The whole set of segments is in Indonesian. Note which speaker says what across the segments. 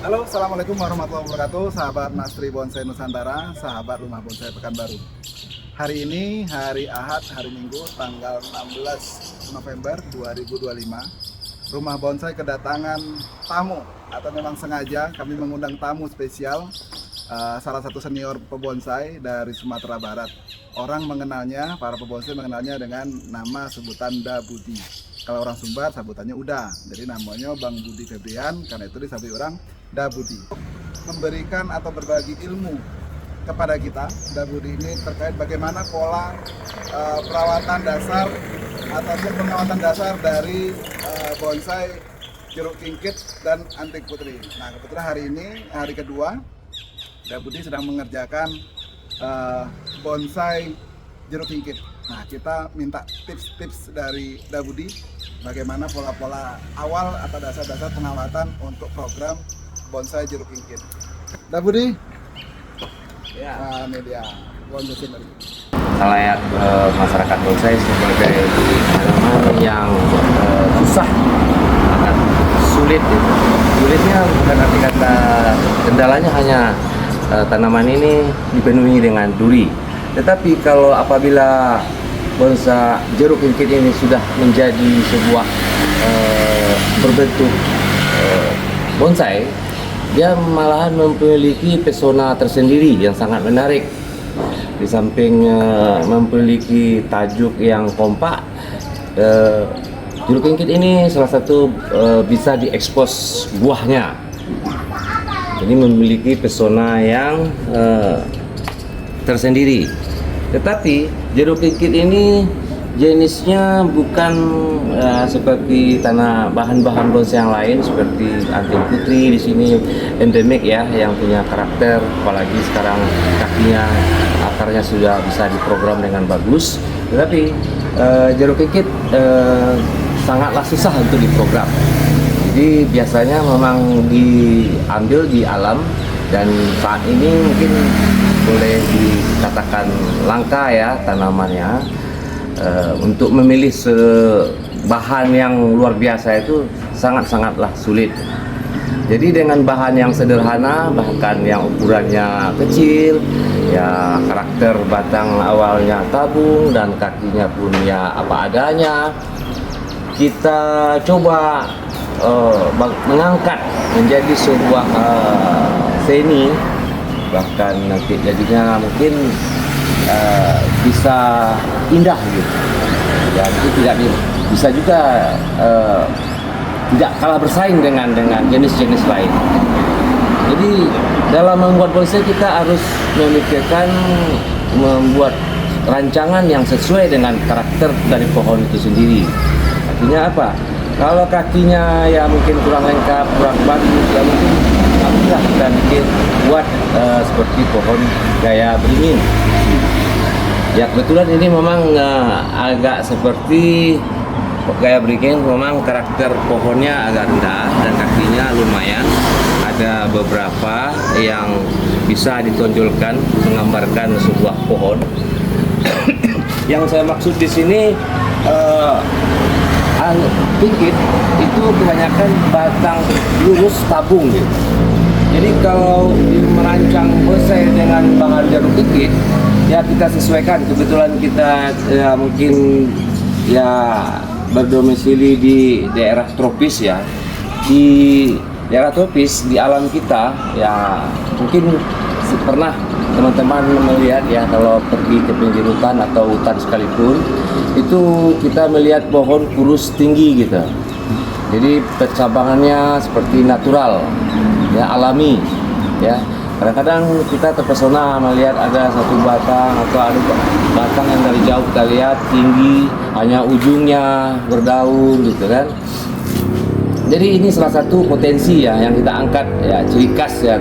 Speaker 1: Halo, assalamualaikum warahmatullahi wabarakatuh, sahabat Nastri Bonsai Nusantara, sahabat rumah bonsai Pekanbaru. Hari ini hari Ahad, hari Minggu, tanggal 16 November 2025. Rumah bonsai kedatangan tamu, atau memang sengaja kami mengundang tamu spesial, salah satu senior pebonsai dari Sumatera Barat. Orang mengenalnya, para pebonsai mengenalnya dengan nama sebutan Da Budi. Kalau orang Sumbar sebutannya Uda, jadi namanya Bang Budi Febrian, karena itu disebut orang Da Budi. Memberikan atau berbagi ilmu kepada kita, Da Budi ini terkait bagaimana pola perawatan dasar ataupun pengawasan dasar dari bonsai jeruk kingkit dan antik putri. Nah, kebetulan hari ini hari kedua, Da Budi sedang mengerjakan bonsai jeruk kingkit. Nah, kita minta tips-tips dari Da Budi bagaimana pola-pola awal atau dasar-dasar pengamatan untuk program bonsai jeruk kingkit. Da Budi,
Speaker 2: Ya,
Speaker 1: nah, ini dia bonsai scenery.
Speaker 2: layak masyarakat bonsai sebagai tanaman yang susah, sangat sulit. Sulitnya bukan arti kata kendalanya hanya tanaman ini dipenuhi dengan duri. Tetapi kalau apabila bonsai jeruk kingkit ini sudah menjadi sebuah berbentuk bonsai, dia malahan memiliki pesona tersendiri yang sangat menarik. Di samping memiliki tajuk yang kompak, jeruk kingkit ini salah satu bisa diekspos buahnya. Jadi memiliki pesona yang tersendiri. Tetapi jeruk kingkit ini jenisnya bukan seperti bahan-bahan bonsai yang lain seperti anting putri. Di sini endemik ya, yang punya karakter, apalagi sekarang kakinya, akarnya sudah bisa diprogram dengan bagus. Tetapi jeruk kingkit sangatlah susah untuk diprogram. Jadi biasanya memang diambil di alam, dan saat ini mungkin boleh dikatakan langka ya tanamannya. Untuk memilih bahan yang luar biasa itu sangat-sangatlah sulit. Jadi dengan bahan yang sederhana, bahkan yang ukurannya kecil, ya karakter batang awalnya tabung dan kakinya pun ya apa adanya, kita coba mengangkat menjadi sebuah seni, bahkan nanti jadinya mungkin bisa indah gitu. Ya itu bisa juga tidak kalah bersaing dengan jenis-jenis lain. Jadi dalam membuat bonsai kita harus memikirkan membuat rancangan yang sesuai dengan karakter dari pohon itu sendiri. Artinya apa? Kalau kakinya ya mungkin kurang lengkap, kurang bagus, ya mungkin alhamdulillah kita bikin buat seperti pohon gaya beringin. Ya kebetulan ini memang agak seperti gaya beringin, memang karakter pohonnya agak rendah dan kakinya lumayan. Ada beberapa yang bisa ditonjolkan menggambarkan sebuah pohon. Yang saya maksud di sini kingkit itu kebanyakan batang lurus tabung gitu. Jadi kalau merancang bonsai dengan bahan jeruk kingkit, ya kita sesuaikan. Kebetulan kita ya mungkin ya berdomisili di daerah tropis ya. Di daerah tropis di alam kita ya mungkin pernah teman-teman melihat ya, kalau pergi ke pinggir hutan atau hutan sekalipun itu kita melihat pohon kurus tinggi gitu. Jadi percabangannya seperti natural ya, alami ya. Kadang-kadang kita terpesona melihat ada satu batang atau ada batang yang dari jauh kita lihat tinggi, hanya ujungnya berdaun gitu kan. Jadi ini salah satu potensi ya yang kita angkat ya, ciri khas ya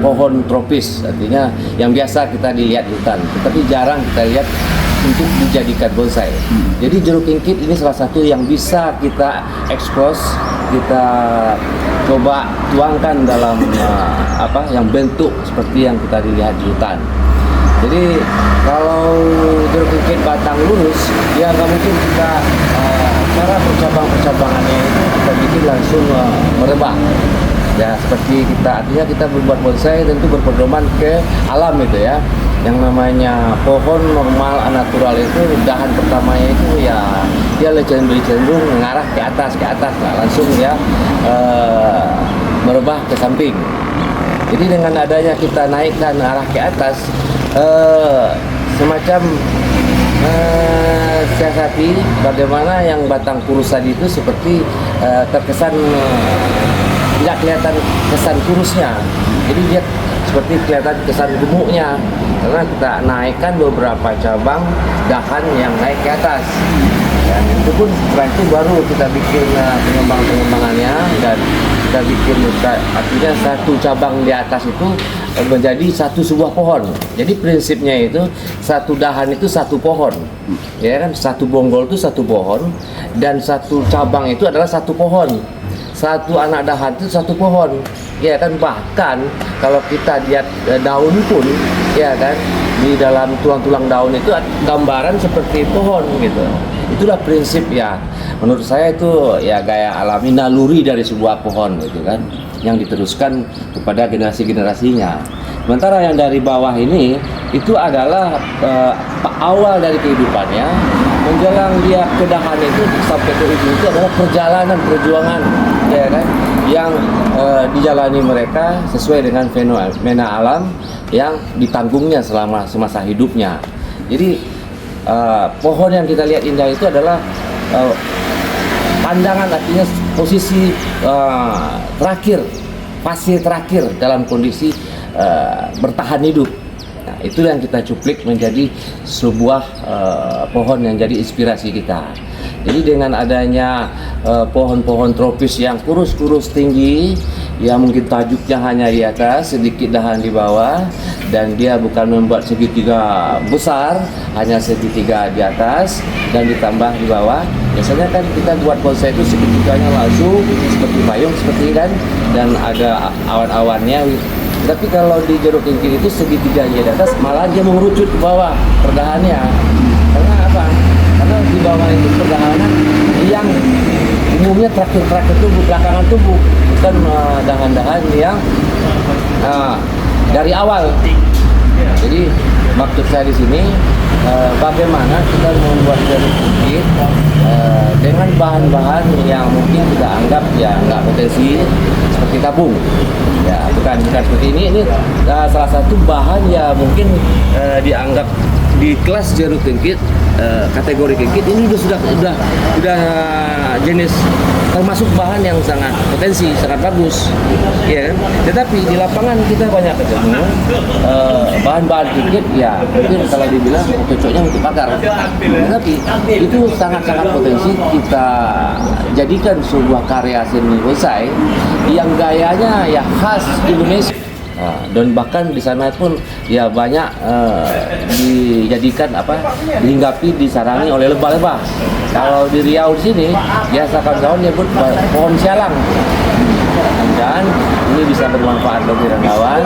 Speaker 2: pohon tropis, artinya yang biasa kita dilihat di hutan, tetapi jarang kita lihat untuk dijadikan bonsai. Jadi jeruk kingkit ini salah satu yang bisa kita ekspos, kita coba tuangkan dalam yang bentuk seperti yang kita dilihat di hutan. Jadi kalau jeruk kingkit batang lurus, ya nggak mungkin kita cara percabang-percabangannya kita bikin langsung merebak. Ya seperti kita, artinya kita berbuat bonsai tentu berpedoman ke alam itu ya. Yang namanya pohon normal natural itu dahan pertamanya itu ya dia cenderung mengarah ke atas, nah, langsung ya merebah ke samping. Jadi dengan adanya kita naikkan arah ke atas, semacam siasati bagaimana yang batang kurus tadi itu seperti terkesan tidak kelihatan kesan kurusnya. Jadi dia seperti kelihatan kesan gemuknya karena kita naikkan beberapa cabang dahan yang naik ke atas. Dan itu pun setelah itu baru kita bikin pengembangannya, dan kita bikin artinya satu cabang di atas itu menjadi satu sebuah pohon. Jadi prinsipnya itu satu dahan itu satu pohon, ya kan, satu bonggol itu satu pohon, dan satu cabang itu adalah satu pohon, satu anak dahan itu satu pohon, ya kan. Bahkan kalau kita lihat daun pun, ya kan, di dalam tulang-tulang daun itu gambaran seperti pohon gitu. Itulah prinsip ya, menurut saya itu ya gaya alami naluri dari sebuah pohon gitu kan, yang diteruskan kepada generasi-generasinya. Sementara yang dari bawah ini itu adalah awal dari kehidupannya, menjelang dia ke dahan itu sampai ke ujung itu adalah perjuangan, ya kan, yang dijalani mereka sesuai dengan fenomena alam yang ditanggungnya selama semasa hidupnya. Jadi pohon yang kita lihat indah itu adalah pandangan, artinya posisi terakhir, fase terakhir dalam kondisi bertahan hidup. Nah, itu yang kita cuplik menjadi sebuah pohon yang jadi inspirasi kita. Jadi dengan adanya pohon-pohon tropis yang kurus-kurus tinggi, yang mungkin tajuknya hanya di atas, sedikit dahan di bawah, dan dia bukan membuat segitiga besar, hanya segitiga di atas dan ditambah di bawah. Biasanya kan kita buat bonsai itu segitiganya langsung seperti payung seperti ini kan, dan ada awan-awannya. Tapi kalau di jeruk kinкит itu segitiganya di atas, malah dia mengerucut ke bawah perdahannya. Karena apa? Karena di bawah itu perdahanan yang umumnya terakhir tubuh, belakangan tubuh, bukan dahan-dahan yang dari awal. Jadi maksud saya di sini bagaimana kita membuat jeruk kinкит dengan bahan-bahan yang mungkin kita anggap ya nggak potensi, seperti tabung. Ya bukan seperti ini salah satu bahan ya mungkin dianggap di kelas jeruk kinкит, kategori kinкит ini sudah jenis termasuk bahan yang sangat potensi, sangat bagus, ya kan? Tetapi di lapangan kita banyak ketemu bahan-bahan kinкит ya mungkin kalau dibilang cocoknya untuk bakar, tetapi itu sangat-sangat potensi kita jadikan sebuah karya seni bonsai yang gayanya ya khas Indonesia. Dan bahkan di sana pun ya banyak dijadikan dihinggapi, disarangi oleh lebah-lebah. Kalau di Riau di sini biasa kawan-kawan nyebut pohon sialang, dan ini bisa bermanfaat bagi rendawan.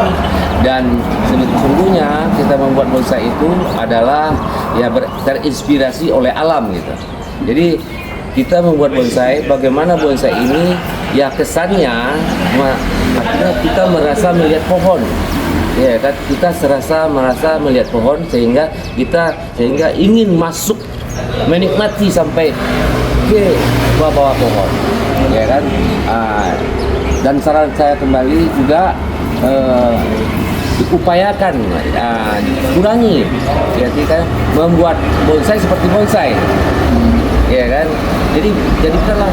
Speaker 2: Dan sesungguhnya kita membuat bonsai itu adalah ya terinspirasi oleh alam gitu. Jadi kita membuat bonsai, bagaimana bonsai ini ya kesannya akhirnya kita merasa melihat pohon, ya kan, kita merasa melihat pohon sehingga ingin masuk menikmati sampai ke bawah pohon, ya kan. Dan saran saya kembali juga diupayakan kurangi, ya kita membuat bonsai seperti bonsai, ya kan. Jadi jadikanlah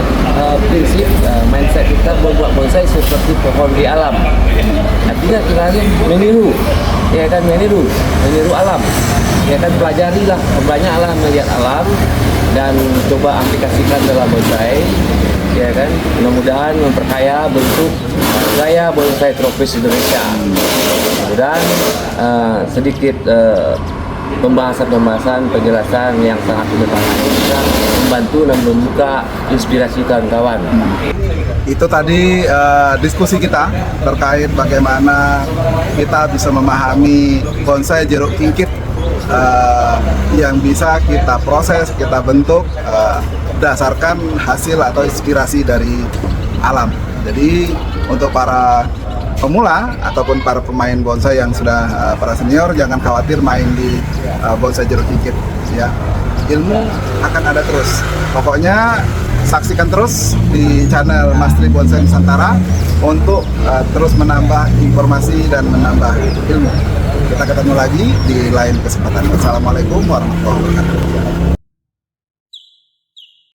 Speaker 2: prinsip mindset kita membuat bonsai seperti pohon di alam. Artinya kita meniru, ya kan, meniru alam, ya kan. Pelajarilah, banyaklah melihat alam dan coba aplikasikan dalam bonsai, ya kan. Mudah-mudahan memperkaya bentuk gaya bonsai tropis Indonesia. Mudah-mudahan sedikit pembahasan penjelasan yang sangat sederhana bisa membantu dan membuka inspirasi kawan-kawan.
Speaker 1: Itu tadi diskusi kita terkait bagaimana kita bisa memahami bonsai jeruk kinкит yang bisa kita proses, kita bentuk berdasarkan hasil atau inspirasi dari alam. Jadi Untuk para pemula ataupun para pemain bonsai yang sudah para senior, jangan khawatir main di bonsai jeruk ikit ya. Ilmu akan ada terus. Pokoknya saksikan terus di channel Mas Tri Bonsai Nusantara untuk terus menambah informasi dan menambah ilmu. Kita ketemu lagi di lain kesempatan. Wassalamualaikum warahmatullahi wabarakatuh.